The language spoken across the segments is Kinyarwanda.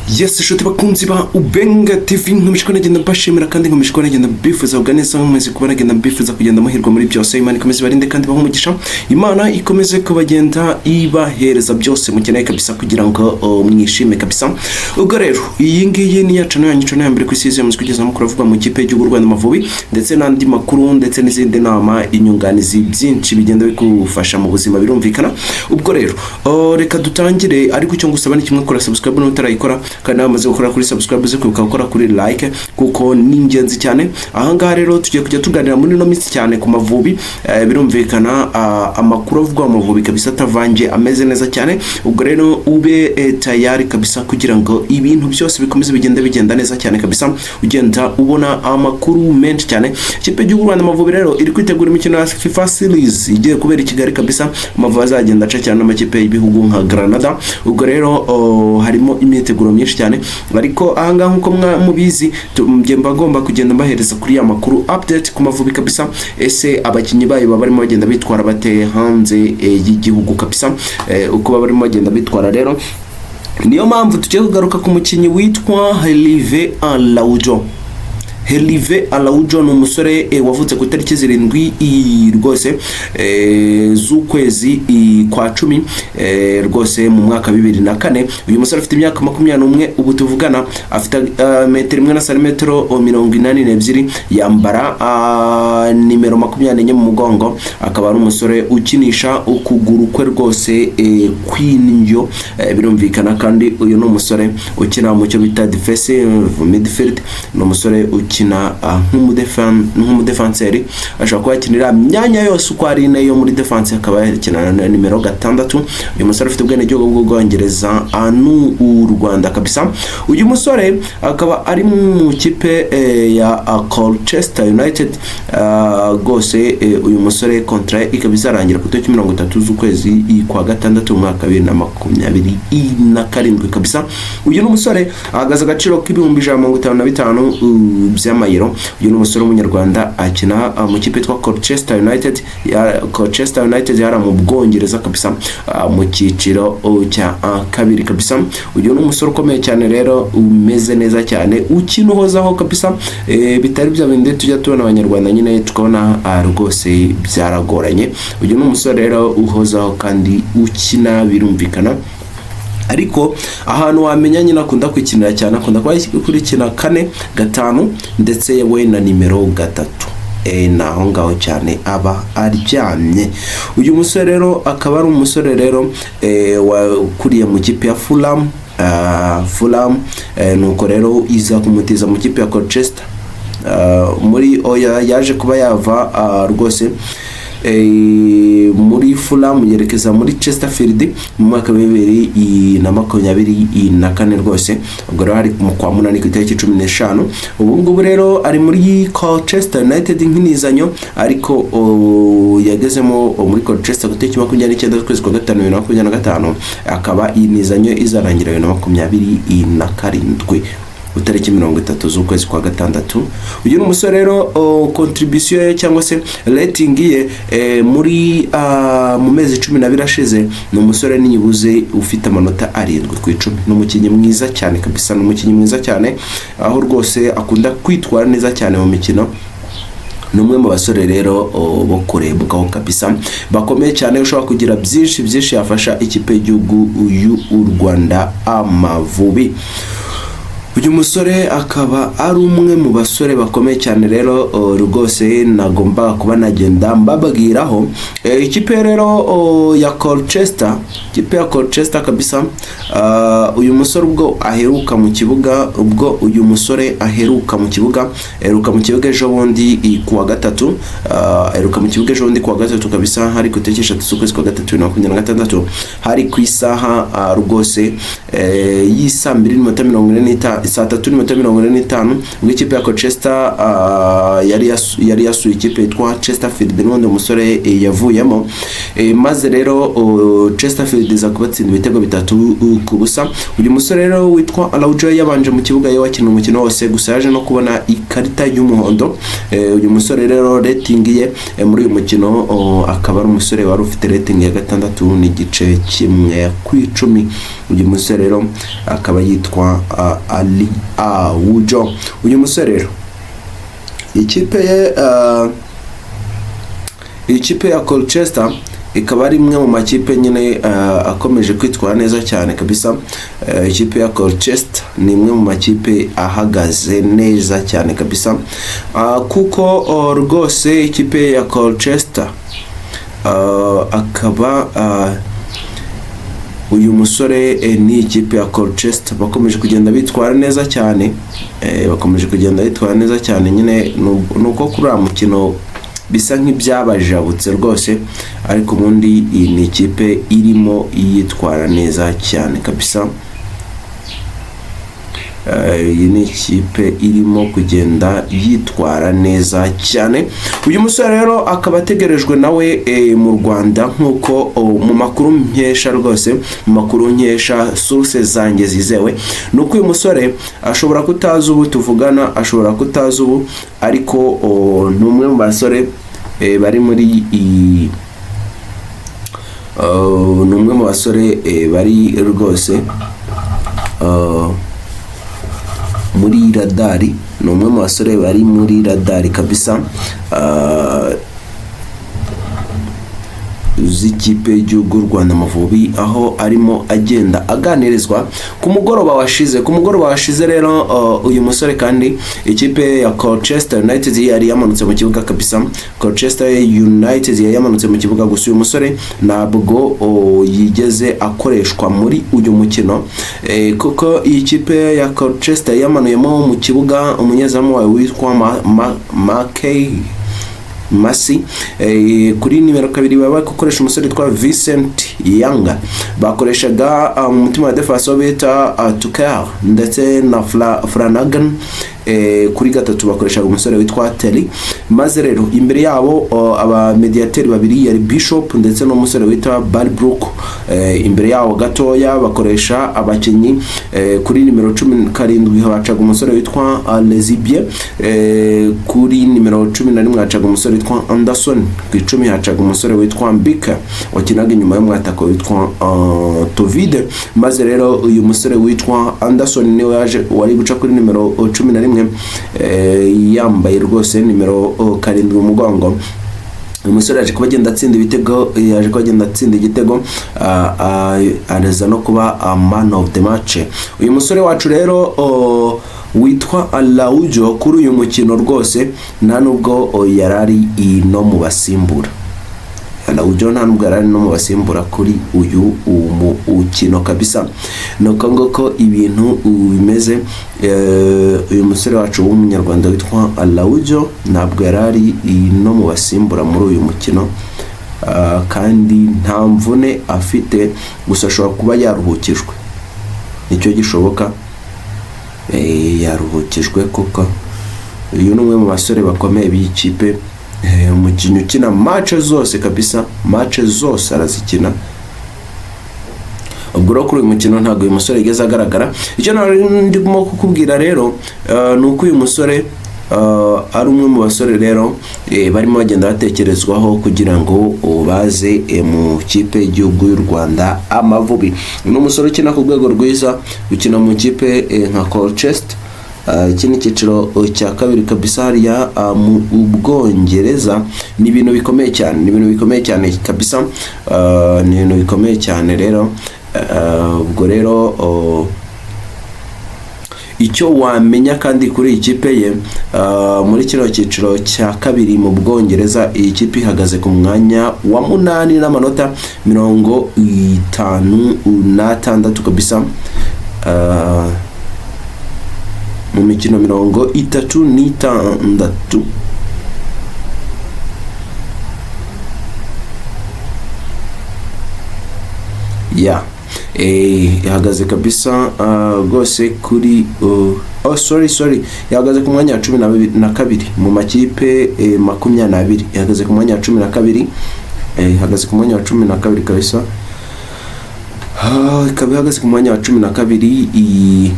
Yes, shoti bakunzi ba Ubenga TV nkomishko nagenda mbashimira kandi nkomishko nagenda bifuza kuganeza mwese kubona nagenda bifuza kugenda mahirwa muri byose. Imana ikomeze barinde kandi bahumugisha. Imana ikomeze kubagenda ibahereza byose mukeneye kabisa kugira ngo mwishime kabisa. Ubwo rero iyi ngiyi ni yacana yanyico na mbere kwisize mu kugeza mu kuravuga mu kipe y'u Rwanda Amavubi ndetse n'andi makuru ndetse n'izindi nama inyunganizi byinshi bigenda bikufasha mu buzima birumvikana. Ubwo rero reka dutangire ariko icyo ngusaba ni kimwe kora subscribe no utarayikora kandi amaze gukora kuri subscribe ze kwibuka gukora kuri like kuko ni ingenzi cyane. Aha ngaha rero tugiye kujya tuganira muri no minsi cyane ku Mavubi birumvikana amakuru avugwa mu Mavubi kabisa atavanje ameze neza cyane. Ubwo rero ube tayari kabisa kugira ngo ibintu byose bikomeze bigenda neza cyane kabisa ugenda ubona amakuru menshi cyane. Ikipe y'u Rwanda Amavubi rero iri kwitegura imikino ya FIFA series igiye kubera i Kigali kabisa. Amavubi azagenda aca cyane n'amakipe y'ibihugu nka Granada. Ubwo rero harimo imyiteguro myinshi cyane ariko ahanga nkuko mubizi mba ngomba kugenda mbahereza kuri ya makuru update ku Mavubi kabisa. Ese abakinyi bayo barimo bagenda bitwara bate hanze y'igihugu kabisa uko barimo bagenda bitwara rero niyo mpamvu tugiye kugaruka ku mukinyi witwa Herve Araujo. Herve Araujo ni umusore wavutse ku tariki 7 rwose z'ukwezi kwa 10 rwose mu mwaka 2004. Uyu musore afite imyaka 21 ubu tuvugana, afite metero 1 na santimetero 82, yambara nimero 24 mu mugongo, akaba ari umusore ukinisha ukuguru kwe rwose kw'indyo birumvikana. Kandi uyu ni umusore ukina mu cyo bita defensive midfield, ni umusore ukina nk'umudefenseri, ashobora kuba yakinira myanya yose uko ari nayo muri defense, akaba yakina na nimero 6. Uyu musore afite ubwene gihugu bw'Ubwongereza n'u Rwanda kabisa. Uyu musore akaba ari mu kipe ya Colchester United gose. Uyu musore contrat ikabisa arangira ku 30 z'ukwezi kwa 6 mu mwaka 2027 kabisa. Uyu ni umusore ahagaze agaciro k'ibihumbi 155 by'amayero. Uyu ni umusore w'umunyarwanda akina mu kipe twa Colchester United yara mu Bwongereza kabisa mu cyiciro cya kabiri kabisa. Uyu ni umusore ukomeye cyane rero umeze neza cyane ukina uhozaho kabisa, bitari bya bindi tujya tubona abanyarwanda nyine tukabona rwose byaragoranye. Uyu ni umusore rero uhozaho kandi ukina birumvikana, ariko ahantu wamenya nyina akunda kwikinira cyane, akunda kurikina 4-5 ndetse yewe na nimero 3 naho ngaho cyane aba aryamye. Uyu musore rero akaba ari umusore rero wakuriye mu kipe ya Fulham nuko rero iza kumutiza mu kipe ya Colchester muri yaje kuba yava rwose muri Fulham yerekeza muri Chesterfield mu mwaka wa 2024 rwose. Ubwo rero ari mu kwa 8 ku itariki 15. Ubu ngubu rero ari muri Colchester United nk'inizanyo, ariko yagezemo muri Colchester ku itariki 29 z'ukwezi kwa 5 2025, akaba inizanyo izarangira 2027 utariki 30 z'ukwezi kwa 6. Uyu ni umusore rero contribution ye cyangwa se rating ye muri mu mezi 12 ashize, ni umusore nibuze ufite amanota 7 ku 10. Ni umukinyi mwiza cyane kabisa, ni umukinyi mwiza cyane aho rwose akunda kwitwara neza cyane mu mikino. Numwe mu basore rero bo kurebwaho kabisa bakomeye cyane, ushobora kugira byinshi yafasha ikipe y'igihugu y'u Rwanda Amavubi. Uyu musore akaba ari umwe mu basore bakomeye cyane rero rwose nagomba kuba nagenda mbabagiraho. Ikipe rero ya Colchester kabisa. Uyu musore ubwo aheruka mu kibuga ejo bundi kuwa 3 kabisa, hari ku itariki 3 z'ukwezi kwa 3 2026, hari ku isaha rwose y'isa 2:45 saa 3:45 ubwo ikipe ya Colchester yari yasuye ikipe yitwa Chesterfield n'undi umusore yavuyemo, maze rero Chesterfield iza kubatsinda ibitego 3 ku busa. Uyu musore rero witwa Araujo yabanje mu kibuga wakina umukino wose, gusa yaje no kubona ikarita y'umuhondo. Uyu musore rero rating ye muri uyu mukino akaba ari umusore wari ufite rating ya 6 n'igice kimwe ku 10. Uyu musore rero akaba yitwa Araujo. Uyu musore rero ikipe ya Colchester ikaba ari imwe mu makipe nyine akomeje kwitwara neza cyane kabisa. Ikipe ya Colchester ni imwe mu makipe ahagaze neza cyane kabisa, kuko rwose ikipe ya Colchester akaba uyu musore ni ikipe ya Colchester bakomeje kugenda bitwara neza cyane, nyine nuko kuri mukino bisa nk'ibyabajabutse rwose, ariko ubundi iyi ni ikipe irimo yitwara neza cyane kabisa. Iyi ni ikipe irimo kugenda yitwara neza cyane. Uyu musore rero akaba ategerejwe nawe mu Rwanda, nkuko mu makuru nkesha rwose, mu makuru nkesha source zanjye zizewe, nuko uyu musore ashobora kutaza ubu tuvugana, ashobora kutaza ubu, ariko n'umwe mu basore bari muri n'umwe mu basore bari rwose muri radari, ni umwe mu basore bari muri radari kabisa z'ikipe y'igihugu Rwanda Amavubi, aho arimo agenda aganirizwa ku mugoroba washize rero. Uyu musore kandi ikipe ya Colchester United yari yamanutse mu kibuga kabisa. Colchester United yari yamanutse mu kibuga, gusa uyu musore ntabwo yigeze akoreshwa muri uyu mukino, kuko iyi kipe ya Colchester yamanuyemo mu kibuga umunyezamu wawe witwa Masi. Kuri nimero 2 baba gukoresha umusore twa Vincent Yanga, bakoreshaga mu mutima wa defense bita Tuchel ndetse na Flanagan. Kuri 3 bakoreshaga umusore witwa Terry, maze rero imbere yabo aba mediateur babiri yari Bishop ndetse no umusore witwa Balbrook. Imbere yabo gatoya bakoresha abakinyi, kuri nimero 17 hacaga umusore witwa Lezibie, kuri nimero 11 hacaga umusore witwa Anderson, ku 10 hacaga umusore witwa Mbika wakinaga inyuma y'umwatako witwa Tovide. Maze rero uyu musore witwa Anderson niwe yaje wari guca kuri nimero 11 yambaye rwose nimero 7 mu mugongo. Umusore yaje kuba agenda atsinda igitego, araza no kuba man of the match. Uyu musore wacu rero witwa Araujo kuri uyu mukino rwose nta nubwo yarari no mu basimbura. Araujo nta nubwo yarari no mu basimbura kuri uyu umukino kabisa. Nuko ngoko ibintu bimeze. Uyu musore wacu w'umunyarwanda witwa Araujo ntabwo yarari no mu basimbura muri uyu mukino, kandi nta mvune afite, gusa ashobora kuba yaruhukijwe, nicyo gishoboka. Yaruhukijwe kuko uyu ni umwe mu basore bakomeye b'ikipe, umukinnyi ukina match zose kabisa, match zose arazikina. Ubwo rero kuri uyu mukino ntabwo uyu musore yigeze agaragara. Icyo ndimo kukubwira rero ni uko uyu musore ari umwe mu basore rero barimo bagenda batekerezwaho kugira ngo baze mu kipe y'igihugu y'u Rwanda Amavubi. Ni umusore ukina ku rwego rwiza, ukina mu kipe nka Colchester. Iki ni icyiciro cya 2 kabisa hariya mu Bwongereza. Ni ibintu bikomeye cyane, kabisa. Ni ibintu bikomeye cyane rero. Ubwo rero icyo wamenya kandi kuri ikipe ye, muri kino cyiciro cya 2 mu Bwongereza, iyi kipe ihagaze ku mwanya wa 8 n'amanota 56 kabisa, mu mikino 36. ihagaze kabisa rwose kuri sorry, yahagaze ku mwanya wa 12 mu makipe 22, yahagaze ku mwanya wa 12, ihagaze ku mwanya wa 12 kabisa. Ikaba ihagaze ku mwanya wa 12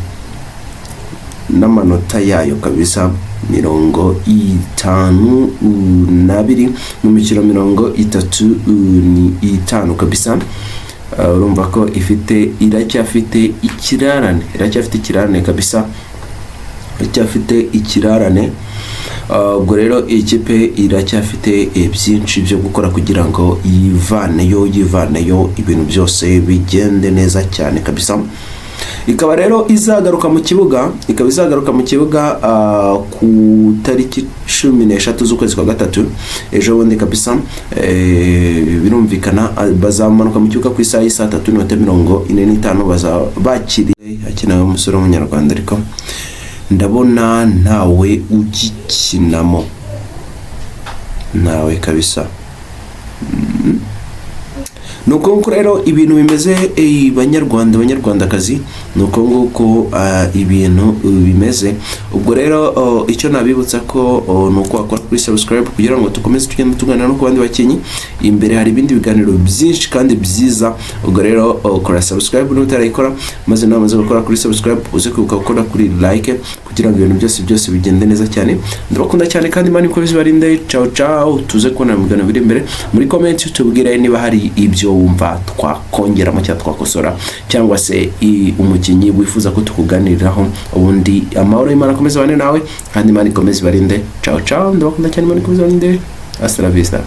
n'amanota yayo kabisa 52 mu mikino 35 kabisa. Urumva ko iracyafite ikirarane kabisa, iracyafite ikirarane. Ubwo rero ikipe iracyafite byinshi byo gukora kugira ngo yivaneyo ibintu byose bigende neza cyane kabisa. Ikaba rero izagaruka mu kibuga ku tariki 13 z'ukwezi kwa gatatu ejo bundi kabisa. Birumvikana bazamanuka mu kibuga ku isaha ya 3:45 bazabakiriye akina umusore w'umunyarwanda, ariko ndabona ntawe ugikinamo, ntawe kabisa. Nuko nguko rero ibintu bimeze banyarwandakazi, nuko nguko ibintu bimeze. Ubwo rero icyo nabibutsa ko nuko wakora kuri subscribe kugira ngo tukomeze tugenda tuganira no ku bandi bakinyi. Imbere hari ibindi biganiro byinshi kandi byiza. Ubwo rero kora subscribe n'utarayikora, maze namaze gukora kuri subscribe uze gukora kuri like kugira ngo ibintu byose bigende neza cyane. Ndabakunda cyane kandi Imana ikomeze barinde. Ciao, tuze kubona mu biganiro biri imbere. Muri comment tubwire niba hari ibyo wumva twakongeramo cyangwa twakosora, cyangwa se umukinyi wifuza ko tukuganiriraho. Ubundi amahoro y'Imana akomeze bane nawe kandi Imana ikomeze barinde. Ciao, ndabakunda cyane, Imana ikomeze barinde. Hasta la vista.